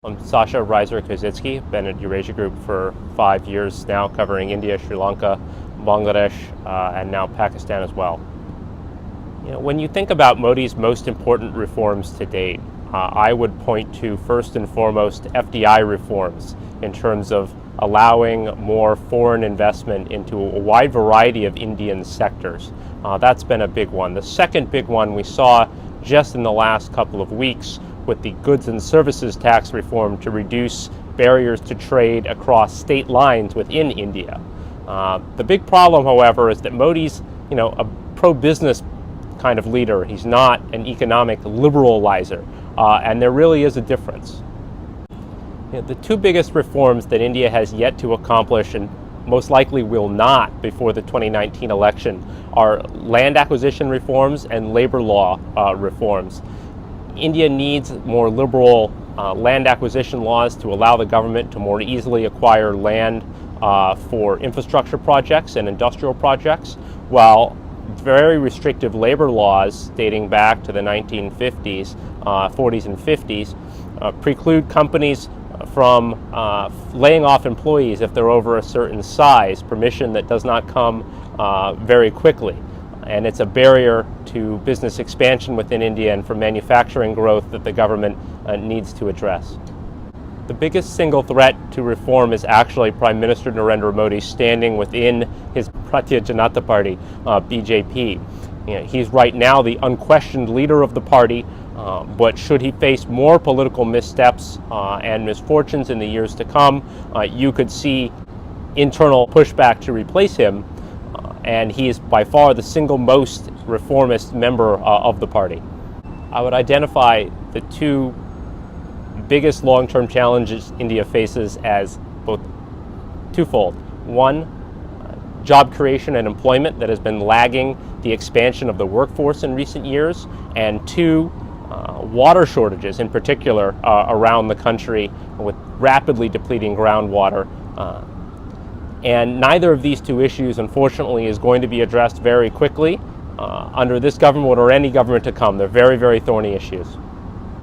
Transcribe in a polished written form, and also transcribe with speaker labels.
Speaker 1: I'm Sasha Reiser-Kozitsky, been at Eurasia Group for 5 years now, covering India, Sri Lanka, Bangladesh, and now Pakistan as well. When you think about Modi's most important reforms to date, I would point to first and foremost FDI reforms in terms of allowing more foreign investment into a wide variety of Indian sectors. That's been a big one. The second big one we saw just in the last couple of weeks with the goods and services tax reform to reduce barriers to trade across state lines within India. The big problem, however, is that Modi's, a pro-business kind of leader. He's not an economic liberalizer, and there really is a difference. The two biggest reforms that India has yet to accomplish, and most likely will not before the 2019 election, are land acquisition reforms and labor law reforms. India needs more liberal land acquisition laws to allow the government to more easily acquire land for infrastructure projects and industrial projects, while very restrictive labor laws dating back to the 1950s, 40s and 50s preclude companies from laying off employees if they're over a certain size, permission that does not come very quickly. And it's a barrier to business expansion within India and for manufacturing growth that the government needs to address. The biggest single threat to reform is actually Prime Minister Narendra Modi standing within his Bharatiya Janata Party, BJP. He's right now the unquestioned leader of the party, but should he face more political missteps and misfortunes in the years to come, you could see internal pushback to replace him. And he is by far the single most reformist member of the party. I would identify the two biggest long-term challenges India faces as both twofold. One, job creation and employment that has been lagging the expansion of the workforce in recent years, and two, water shortages in particular around the country with rapidly depleting groundwater. And neither of these two issues, unfortunately, is going to be addressed very quickly under this government or any government to come. They're very, very thorny issues.